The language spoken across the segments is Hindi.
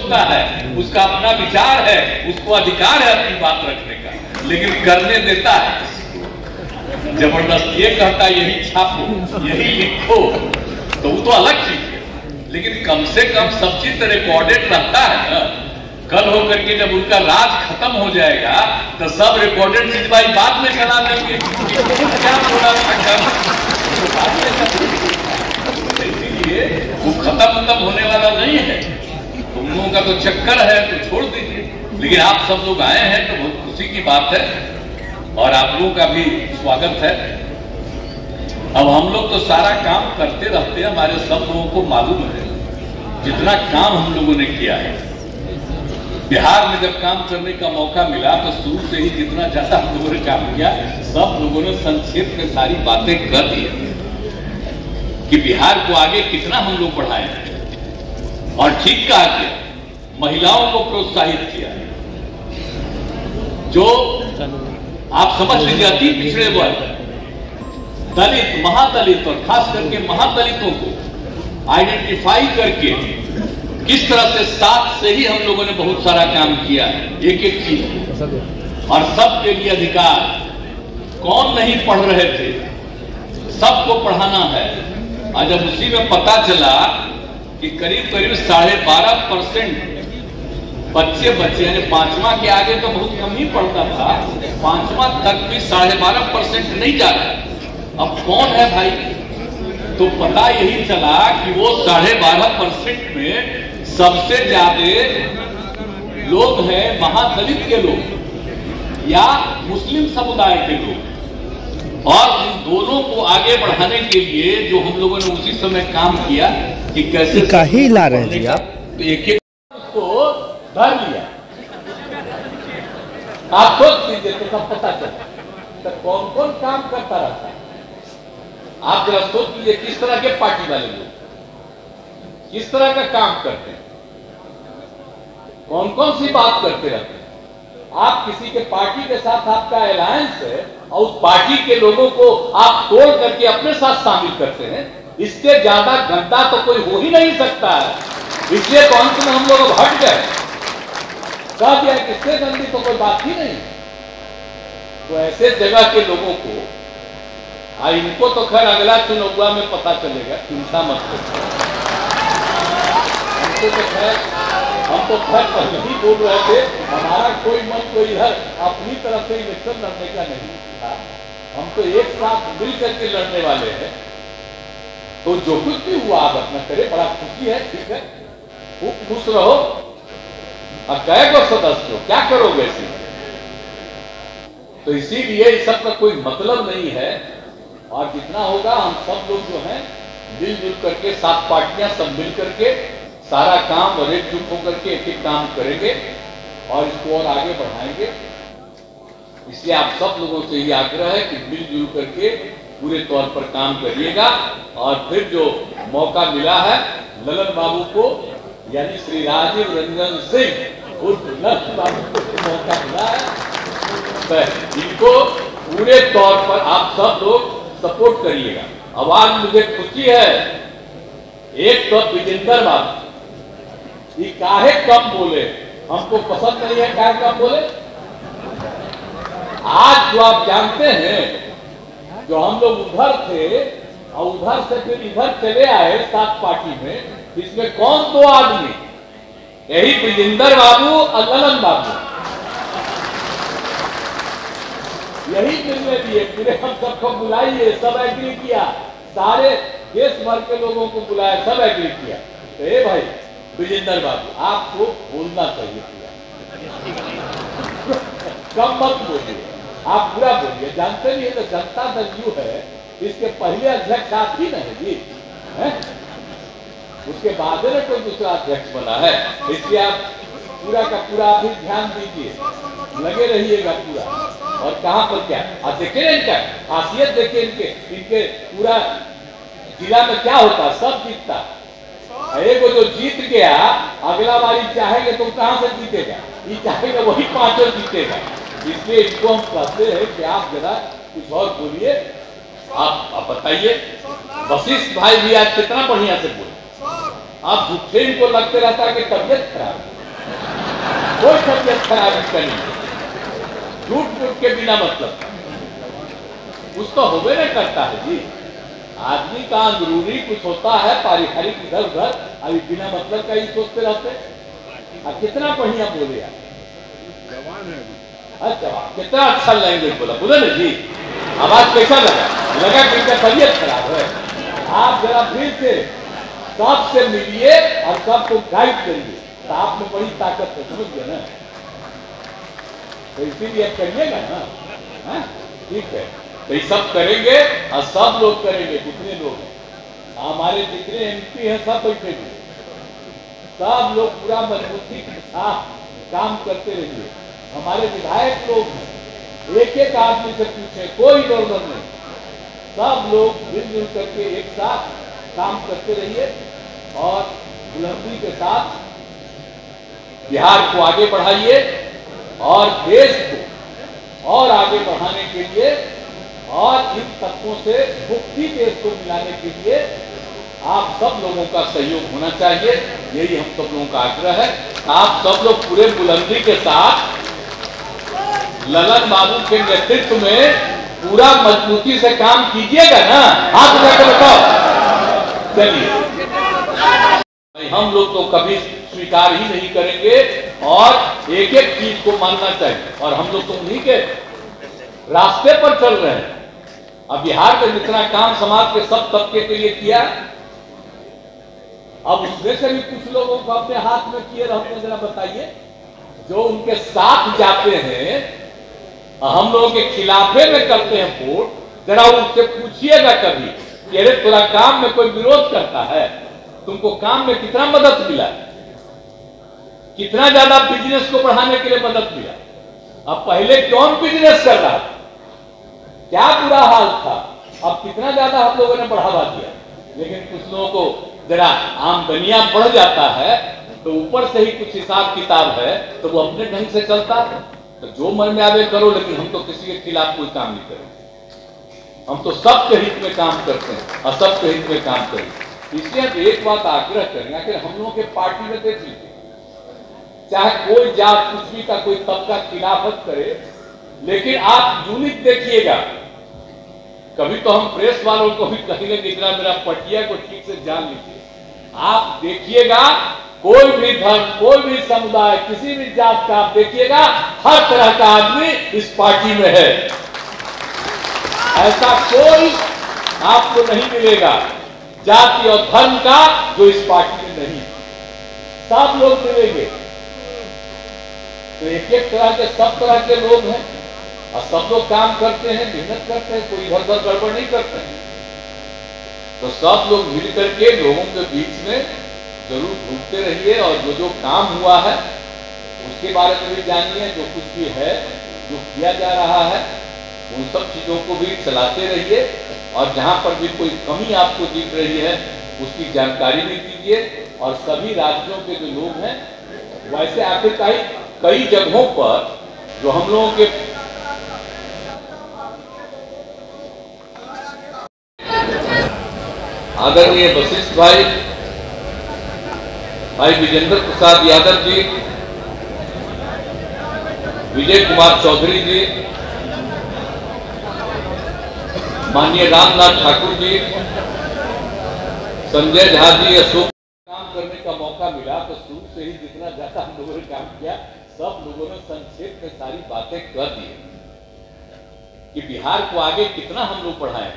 सोचता है, उसका अपना विचार है, उसको अधिकार है अपनी बात रखने का, लेकिन करने देता है। जबरदस्त ये कहता है यही छापो, यही लिखो, तो वो तो अलग चीज है, लेकिन कम से कम सब चीज तो रिकॉर्डेड रहता है ना। कल होकर के जब उनका राज खत्म हो जाएगा तो सब रिकॉर्डेड चीज भाई बाद में चला देंगे, क्या बोला था, इसीलिए वो खत्म होने वाला नहीं है। तुम लोगों का तो चक्कर है तो छोड़ दीजिए, लेकिन आप सब लोग आए हैं तो बहुत खुशी की बात है और आप लोगों का भी स्वागत है। अब हम लोग तो सारा काम करते रहते हैं, हमारे सब लोगों को मालूम है जितना काम हम लोगों ने किया है। बिहार में जब काम करने का मौका मिला तो शुरू से ही जितना ज्यादा हम लोगों ने काम किया, सब लोगों ने संक्षेप में सारी बातें कर दी कि बिहार को आगे कितना हम लोग बढ़ाए और ठीक कहा गया, महिलाओं को प्रोत्साहित किया, जो आप समझ लीजिए अति पिछड़े वर्ग, दलित, महादलित और खास करके महादलितों को आइडेंटिफाई करके किस तरह से साथ से ही हम लोगों ने बहुत सारा काम किया है, एक एक चीज, और सबके लिए अधिकार। कौन नहीं पढ़ रहे थे, सबको पढ़ाना है। और जब उसी में पता चला कि करीब 12.5% बच्चे यानी 5वां के आगे तो बहुत कम ही पढ़ता था, 5वां तक भी 12.5% नहीं जा रहा। अब कौन है भाई, तो पता यही चला कि वो 12.5% में सबसे ज्यादा लोग हैं महादलित के लोग या मुस्लिम समुदाय के लोग। और इन दोनों को आगे बढ़ाने के लिए जो हम लोगों ने उसी समय काम किया कि कैसे ही ला रहे हैं आप, तो एक को धर लिया। आप सोच लीजिए तो सब पता चला तो कौन कौन काम करता रहता है। आप जरा सोच लीजिए किस तरह के पार्टी वाले लोग किस तरह का काम करते हैं, कौन कौन सी बात करते रहते हैं। आप किसी के पार्टी के साथ आपका अलायंस है और उस पार्टी के लोगों को आप तोड़ करके अपने साथ शामिल करते हैं, इससे ज्यादा गंदा तो कोई हो ही नहीं सकता है। इसलिए तो अंत में हम लोग हट गए, कह दिया कि इससे गंदी तो कोई बात ही नहीं। तो ऐसे जगह के लोगों को इनको तो खैर अगला चुनाव में पता चलेगा, चिंता मत करो। हम तो खैर पहले ही बोल रहे थे, हमारा कोई मन कोई इधर अपनी तरफ से इलेक्शन लड़ने का नहीं था, हम तो एक साथ मिल करके लड़ने वाले हैं। तो जो कुछ भी हुआ आप अपना करे, बड़ा खुशी है, ठीक है, खूब खुश रहो। और कै गो सदस्य हो, क्या करोगे इसी, तो इसीलिए इस सब का कोई मतलब नहीं है। और जितना होगा हम सब लोग जो हैं मिलजुल करके, 7 पार्टियां सब मिल करके सारा काम और एकजुट होकर के एक एक काम करेंगे और इसको और आगे बढ़ाएंगे। इसलिए आप सब लोगों से ये आग्रह है कि मिलजुल करके पूरे तौर पर काम करिएगा। और फिर जो मौका मिला है ललन बाबू को, यानी श्री राजीव रंजन सिंह उर्फ ललन बाबू को मौका मिला है, तो इनको पूरे तौर पर आप सब लोग सपोर्ट करिएगा। अब आज मुझे खुशी है, एक तो विजेंद्र बाबू ये काहे कम बोले, हमको पसंद नहीं है काहे कम बोले। आज जो आप जानते हैं, जो हम लोग उधर थे और उधर से फिर इधर चले आए 7 पार्टी में, इसमें कौन 2 आदमी, यही विजेंद्र बाबू और ललन बाबू, यही मिलने दिए। पूरे हम सबको बुलाइए, सब एग्री किया, सारे देश भर के लोगों को बुलाया, सब एग्री किया। तो ये भाई विजेंद्र बाबू आपको बोलना चाहिए, पूरा कम मत बोलिए, आप पूरा बोलिए। जानते नहीं है तो जनता दल यू है, इसके पहले अध्यक्ष आप ही नहीं जी है? उसके बाद में कोई दूसरा अध्यक्ष बना है। इसलिए आप पूरा का पूरा भी ध्यान दीजिए, लगे रहिएगा पूरा। और कहां पर क्या आप देखिए, इनका खासियत देखिए, इनके पूरा जिला में क्या होता, सब जीतता। एक जो जीत गया अगला बारी चाहेंगे तो कहां से जीतेगा, ये चाहेगा वही 5 जीतेगा। इसलिए इनको हम कहते हैं कि आप जरा कुछ और बोलिए, आप बताइए। वशिष्ठ भाई भी आज कितना बढ़िया से बोले, आप झूठे इनको लगते रहता है कि तबियत खराब है। कोई तबियत खराब इसका नहीं, झूठ मूठ के बिना मतलब कुछ तो होबे नहीं करता है जी। आदमी का अंदरूनी कुछ होता है, पारिवारिक इधर उधर, अभी बिना मतलब का ही सोचते रहते। कितना बढ़िया बोले यार, जवान है। अच्छा, कितना अच्छा लैंग्वेज बोला, बोले ना जी। आवाज कैसा लगा? लगा कि इनका तबियत खराब है। आप जरा फिर से सबसे मिलिए और सबको गाइड करिए, तो आप में बड़ी ताकत है, समझ गए ना? तो इसीलिए करिएगा ना, ठीक है। तो ये सब करेंगे और सब लोग करेंगे, जितने लोग हैं, हमारे जितने एमपी हैं सब बैठे हुए, सब लोग पूरा मजबूती के साथ काम करते रहिए। हमारे विधायक लोग हैं, एक एक आदमी से पूछे, कोई गड़बड़ नहीं, सब लोग मिलजुल करके एक साथ काम करते रहिए और बुलंदी के साथ बिहार को आगे बढ़ाइए और देश को और आगे बढ़ाने के लिए और इन तत्वों से मुक्ति देश को मिलाने के लिए आप सब लोगों का सहयोग होना चाहिए। यही हम सब लोगों का आग्रह है। आप सब लोग पूरे बुलंदी के साथ ललन बाबू के नेतृत्व में पूरा मजबूती से काम कीजिएगा ना। हाथ उठाकर बताओ। चलिए, हम लोग तो कभी स्वीकार ही नहीं करेंगे और एक एक चीज को मानना चाहिए, और हम लोग तो उन्हीं के रास्ते पर चल रहे हैं। अब बिहार में जितना काम समाज के सब तबके के लिए किया, अब उसमें से भी कुछ लोगों को अपने हाथ में किए रहते हैं, जरा बताइए। जो उनके साथ जाते हैं, हम लोगों के खिलाफे में करते हैं वोट, जरा उनसे पूछिएगा कभी कि अरे थोड़ा काम में कोई विरोध करता है, तुमको काम में कितना मदद मिला, कितना ज्यादा बिजनेस को बढ़ाने के लिए मदद मिला। अब पहले कौन बिजनेस कर रहा था, क्या बुरा हाल था, अब कितना ज्यादा हम लोगों ने बढ़ावा दिया। लेकिन कुछ लोगों को जरा आमदनियां बढ़ जाता है तो ऊपर से ही कुछ हिसाब किताब है तो वो अपने ढंग से चलता है, तो जो मन में आवे करो, लेकिन हम तो किसी के खिलाफ कोई काम नहीं करेंगे। हम तो सबके हित में काम करते हैं और सबके हित में काम करेंगे। इसलिए हम एक बात आग्रह करेंगे, आखिर हम लोगों के पार्टी में देख लीजिए, चाहे कोई जात कुछ भी का कोई तबका खिलाफत करे, लेकिन आप यूनिट देखिएगा। कभी तो हम प्रेस वालों को भी कहेंगे कि इतना मेरा पटिया को ठीक से जान लीजिए। आप देखिएगा, कोई भी धर्म, कोई भी समुदाय, किसी भी जात का आप देखिएगा, हर तरह का आदमी इस पार्टी में है। ऐसा कोई आपको नहीं मिलेगा जाति और धर्म का जो इस पार्टी में नहीं, सब लोग मिलेंगे। तो एक एक तरह के, सब तरह के लोग हैं और सब लोग काम करते हैं, मेहनत करते हैं, कोई इधर उधर गड़बड़ नहीं करते हैं। तो सब लोग मिल करके लोगों के बीच में जरूर घूमते रहिए और जो जो काम हुआ है उसके बारे में भी जानिए, जो कुछ भी है, जो किया जा रहा है, उन सब चीजों को भी चलाते रहिए और जहां पर भी कोई कमी आपको दिख रही है उसकी जानकारी भी दीजिए। और सभी राज्यों के जो लोग हैं, वैसे आखिर कई जगहों पर जो हम लोगों के आदरणीय वशिष्ठ भाई विजेंद्र प्रसाद यादव जी, विजय कुमार चौधरी जी, माननीय रामनाथ ठाकुर जी, संजय झा जी, अशोक, काम करने का मौका मिला तो शुरू से ही जितना ज्यादा हम लोगों ने काम किया, सब लोगों ने संक्षेप में सारी बातें कर दी कि बिहार को आगे कितना हम लोग बढ़ाए।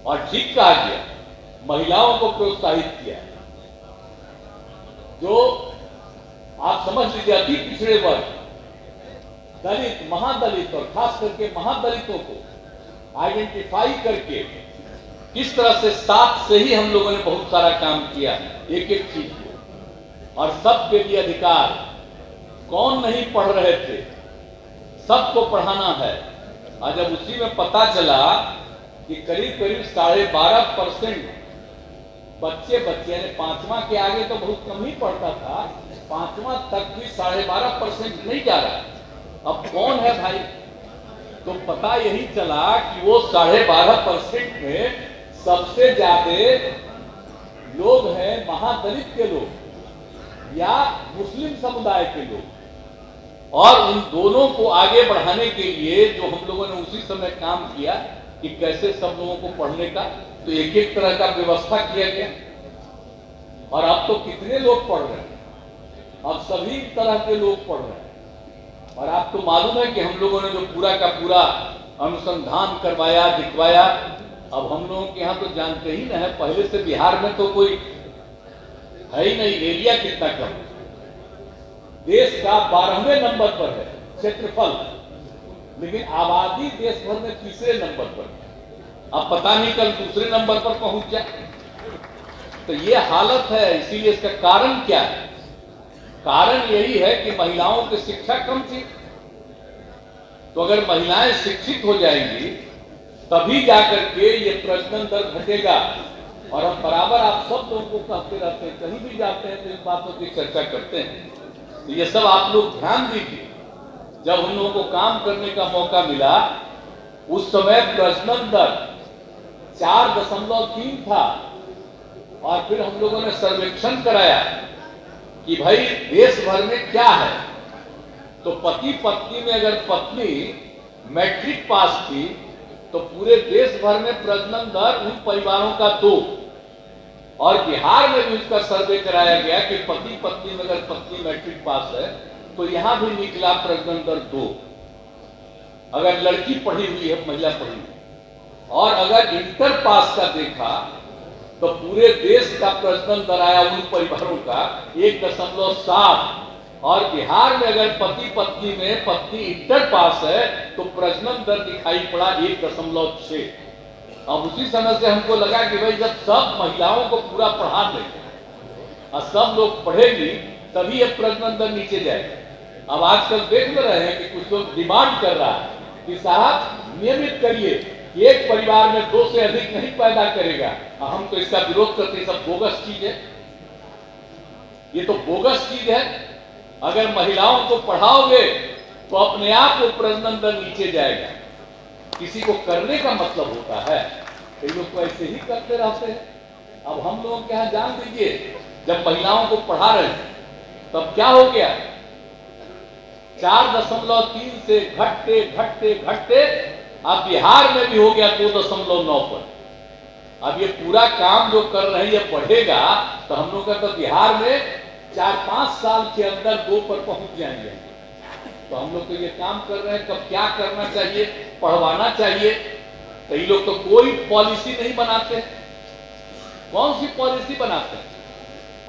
और ठीक कहा गया, महिलाओं को प्रोत्साहित किया, जो आप समझ लीजिए अति पिछड़े वर्ग, दलित, महादलित और खास करके महादलितों को आइडेंटिफाई करके किस तरह से साथ से ही हम लोगों ने बहुत सारा काम किया, एक एक चीज को। और सबके लिए अधिकार, कौन नहीं पढ़ रहे थे, सबको पढ़ाना है। और जब उसी में पता चला कि करीब करीब 12.5% बच्चे यानी 5वां के आगे तो बहुत कम ही पढ़ता था, 5वां तक भी 12.5% नहीं जा रहा। अब कौन है भाई, तो पता यही चला कि वो 12.5% में सबसे ज्यादा लोग हैं महादलित के लोग। या मुस्लिम समुदाय के लोग। और उन दोनों को आगे बढ़ाने के लिए जो हम लोगों ने उसी समय काम किया कि कैसे सब लोगों को पढ़ने का, तो एक एक तरह का व्यवस्था किया गया। और अब तो कितने लोग पढ़ रहे हैं, अब सभी तरह के लोग पढ़ रहे हैं। और आपको मालूम है कि हम लोगों ने जो पूरा का पूरा अनुसंधान करवाया, दिखवाया, अब हम लोगों के यहाँ तो जानते ही ना है, पहले से बिहार में तो कोई है ही नहीं। एरिया कितना कम, देश का 12वें नंबर पर है क्षेत्रफल, लेकिन आबादी देश भर में तीसरे नंबर पर है। अब पता नहीं कल दूसरे नंबर पर पहुंच जाए। तो ये हालत है। इसीलिए इसका कारण क्या है? कारण यही है कि महिलाओं की शिक्षा कम थी। तो अगर महिलाएं शिक्षित हो जाएंगी तभी जाकर के ये प्रजनन दर घटेगा। और हम बराबर आप सब लोगों को कहते रहते हैं, कहीं भी जाते हैं तो इन बातों की चर्चा करते हैं। तो ये सब आप लोग ध्यान दीजिए। जब हम लोगों को काम करने का मौका मिला उस समय प्रजनन दर 4.3 था। और फिर हम लोगों ने सर्वेक्षण कराया कि भाई देश भर में क्या है। तो पति पत्नी में अगर पत्नी मैट्रिक पास थी तो पूरे देश भर में प्रजनन दर उन परिवारों का 2। और बिहार में भी उसका सर्वे कराया गया कि पति पत्नी में अगर पत्नी मैट्रिक पास है तो यहां भी निकला प्रजनन दर 2। अगर लड़की पढ़ी हुई है, महिला पढ़ी हुई, और अगर इंटर पास का देखा तो पूरे देश का प्रजनन दर आया उन परिवारों का 1.7। और बिहार में अगर पति पत्नी में पत्नी इंटर पास है तो प्रजनन दर दिखाई पड़ा 1.6। अब उसी समय से हमको लगा कि भाई जब सब महिलाओं को पूरा पढ़ा देंगे और सब लोग पढ़ेंगी तभी ये प्रजनन दर नीचे जाएगा। अब आजकल देख रहे हैं कि कुछ लोग डिमांड कर रहा है कि साहब नियमित करिए, एक परिवार में 2 से अधिक नहीं पैदा करेगा। हम तो इसका विरोध करते हैं, सब बोगस चीज है, ये तो बोगस चीज है। अगर महिलाओं को पढ़ाओगे तो अपने आप वो प्रजनन दर नीचे जाएगा। किसी को करने का मतलब होता है, कई लोग तो ऐसे ही करते रहते हैं। अब हम लोगों के यहाँ जान दीजिए, जब महिलाओं को पढ़ा रहे हैं तब क्या हो गया, 4.3 से घटते घटते घटते अब बिहार में भी हो गया 2.9 पर। अब ये पूरा काम जो कर रहे हैं ये बढ़ेगा तो हम लोग का तो बिहार में 4-5 साल के अंदर 2 पर पहुंच जाएंगे। तो हम लोग तो ये काम कर रहे हैं, कब क्या करना चाहिए, पढ़वाना चाहिए। कई लोग तो कोई पॉलिसी नहीं बनाते। कौन सी पॉलिसी बनाते हैं?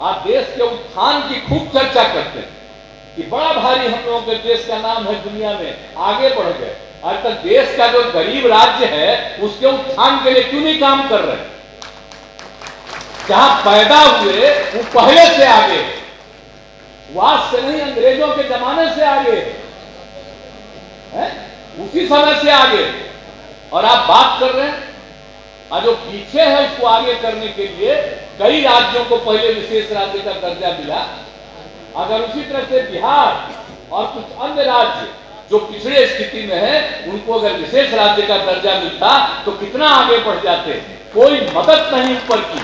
आप देश के उत्थान की खूब चर्चा करते हैं कि बड़ा भारी हम लोगों के देश का नाम है दुनिया में, आगे बढ़ गए। आज तक देश का जो गरीब राज्य है उसके उत्थान के लिए क्यों नहीं काम कर रहे? जहां पैदा हुए वो पहले से आगे, वास से नहीं, अंग्रेजों के जमाने से आगे है, उसी समय से आगे। और आप बात कर रहे हैं और जो पीछे है उसको आगे करने के लिए कई राज्यों को पहले विशेष राज्य का दर्जा मिला। अगर उसी तरह से बिहार और कुछ अन्य राज्य जो पिछड़े स्थिति में है उनको अगर विशेष राज्य का दर्जा मिलता तो कितना आगे बढ़ जाते। कोई मदद नहीं ऊपर की,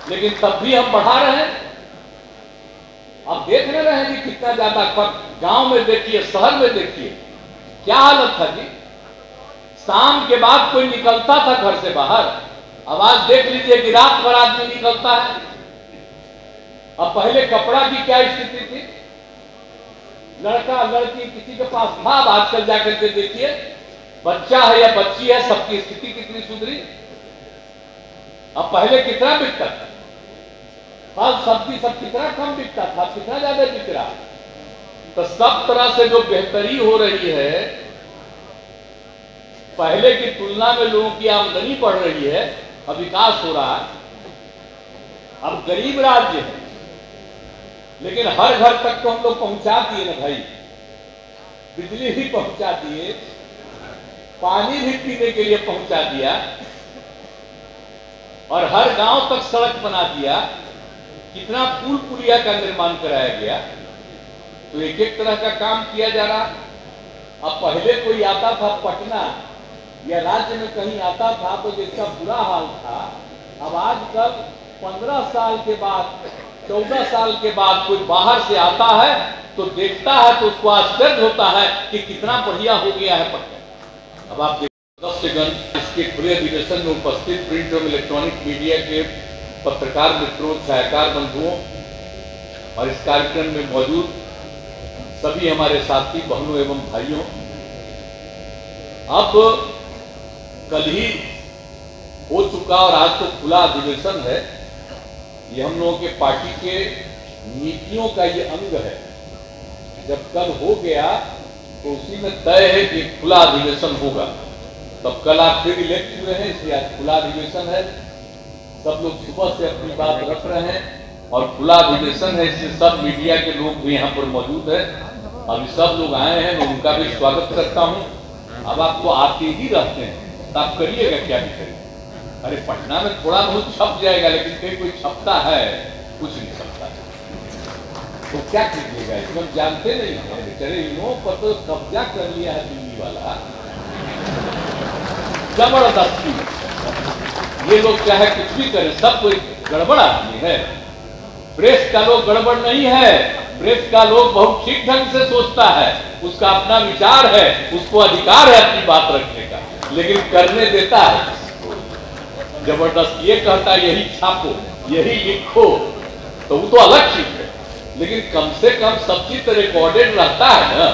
लेकिन तब भी हम बढ़ा रहे हैं। अब देख रहे हैं कि कितना ज्यादा फर्क, गांव में देखिए, शहर में देखिए, क्या हालत था जी। शाम के बाद कोई निकलता था घर से बाहर, अब आज देख लीजिए कि रात भर आदमी निकलता है। अब पहले कपड़ा की क्या स्थिति थी, लड़का लड़की किसी के पास था, अब आजकल जाकर के देखिए बच्चा है या बच्ची है, सबकी स्थिति कितनी सुधरी। अब पहले कितना बिकता था, फल सब्जी सब कितना कम बिकता था, कितना ज्यादा बिक रहा। तो सब तरह से जो बेहतरी हो रही है, पहले की तुलना में लोगों की आमदनी बढ़ रही है, अब विकास हो रहा है। अब गरीब राज्य है लेकिन हर घर तक तो हम लोग पहुंचा दिए ना भाई, बिजली भी पहुंचा दिए, पानी भी पीने के लिए पहुंचा दिया, और हर गांव तक सड़क बना दिया, कितना पुल पुलिया का निर्माण कराया गया। तो एक एक तरह का काम किया जा रहा। अब पहले कोई आता था पटना या राज्य में कहीं आता था तो जिसका बुरा हाल था, अब आजकल 15 साल के बाद 14 साल के बाद कोई बाहर से आता है तो देखता है तो उसको आश्चर्य होता है कि कितना बढ़िया हो गया है पटना। अब आप सदस्यगण इसके खुले अधिवेशन में उपस्थित प्रिंट और इलेक्ट्रॉनिक मीडिया के पत्रकार मित्रों, छायाकार बंधुओं और इस कार्यक्रम में मौजूद सभी हमारे साथी बहनों एवं भाइयों, अब कल ही हो चुका और आज तो खुला अधिवेशन है। ये हम लोगों के पार्टी के नीतियों का ये अंग है। जब कल हो गया तो उसी में तय है कि खुला अधिवेशन होगा। तब कल आप फिर इलेक्ट हुए हैं, इसलिए आज खुला अधिवेशन है। सब लोग सुबह से अपनी बात रख रहे हैं और खुला अधिवेशन है, इसलिए सब मीडिया के लोग भी यहाँ पर मौजूद है। अभी सब लोग आए हैं, मैं उनका भी स्वागत करता हूँ। अब आपको आते ही रहते हैं तो आप करिएगा क्या भी करिए। अरे पटना में थोड़ा बहुत छप जाएगा, लेकिन कहीं कोई छपता है, कुछ नहीं छपता है। तो क्या कीजिएगा, इसको हम जानते नहीं है। बेचारे इन लोगों पर तो कब्जा कर लिया है दिल्ली वाला जबरदस्ती। ये लोग चाहे कुछ भी करें, सब कोई गड़बड़ आदमी है। प्रेस का लोग गड़बड़ नहीं है, प्रेस का लोग बहुत ठीक ढंग से सोचता है, उसका अपना विचार है, उसको अधिकार है अपनी बात रखने का, लेकिन करने देता है जबरदस्त। ये कहता है यही छापो, यही लिखो, तो वो तो अलग चीज है, लेकिन कम से कम सब चीज तो रिकॉर्डेड रहता है ना।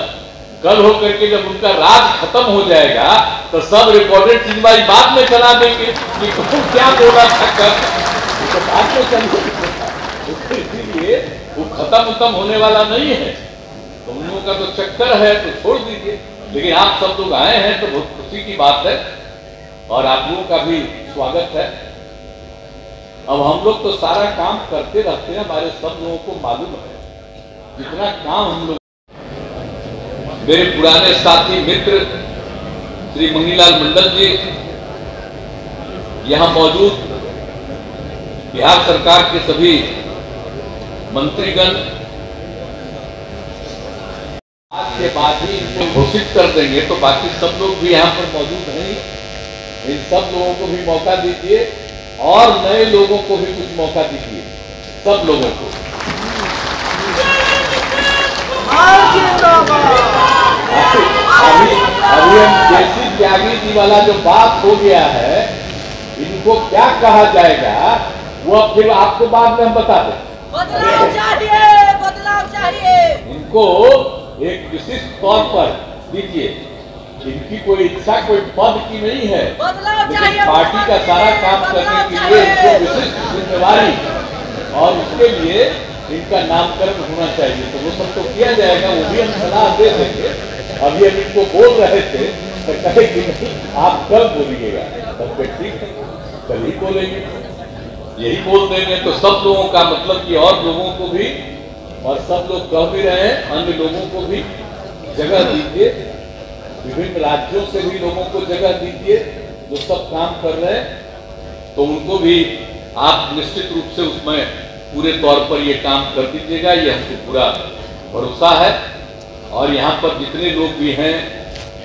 कल होकर के जब उनका राज खत्म हो जाएगा तो सब रिकॉर्डेड चीज वाली बाद में चला देंगे कि तुम क्या बोला था कल, तो बाद में चलेगा। इसीलिए वो खत्म होने वाला नहीं है। तो उन लोगों का तो चक्कर है, तो छोड़ दीजिए। लेकिन आप सब लोग आए हैं तो बहुत खुशी की बात है और आप लोगों का भी स्वागत है। अब हम लोग तो सारा काम करते रहते हैं, हमारे सब लोगों को मालूम है जितना काम हम लोग। मेरे पुराने साथी मित्र श्री मंगीलाल मंडल जी यहां मौजूद, बिहार सरकार के सभी मंत्रीगण, आज के बाद ही इनको घोषित कर देंगे तो बाकी सब लोग भी यहाँ पर मौजूद हैं। इन सब लोगों को भी मौका दीजिए और नए लोगों को भी कुछ मौका दीजिए, सब लोगों को। अभी हम जैसी त्यागी जी वाला जो बात हो गया है, इनको क्या कहा जाएगा वो अब फिर आपको बाद में हम बता दें। बदलाव चाहिए, बदलाव चाहिए। इनको एक विशिष्ट तौर पर दीजिए। इनकी कोई इच्छा कोई पद की नहीं है, लेकिन पार्टी का सारा काम करने के लिए इनको विशिष्ट जिम्मेवारी और उसके लिए इनका नामकरण होना चाहिए। तो वो सब तो किया जाएगा, वो भी हम सलाह दे देंगे। अभी हम इनको बोल रहे थे तो कहे कि नहीं आप कल बोलिएगा, तब फिर ठीक है कल ही बोलेंगे, यही बोल देंगे। तो सब लोगों का मतलब कि और लोगों को भी, और सब लोग कह भी रहे हैं, अन्य लोगों को भी जगह दीजिए। विभिन्न राज्यों से भी लोगों को जगह दीजिए जो सब काम कर रहे हैं, तो उनको भी आप निश्चित रूप से उसमें पूरे तौर पर ये काम कर दीजिएगा। ये हमको पूरा भरोसा है। और यहाँ पर जितने लोग भी हैं,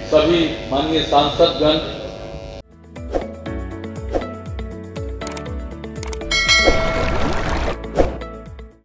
सभी माननीय सांसदगण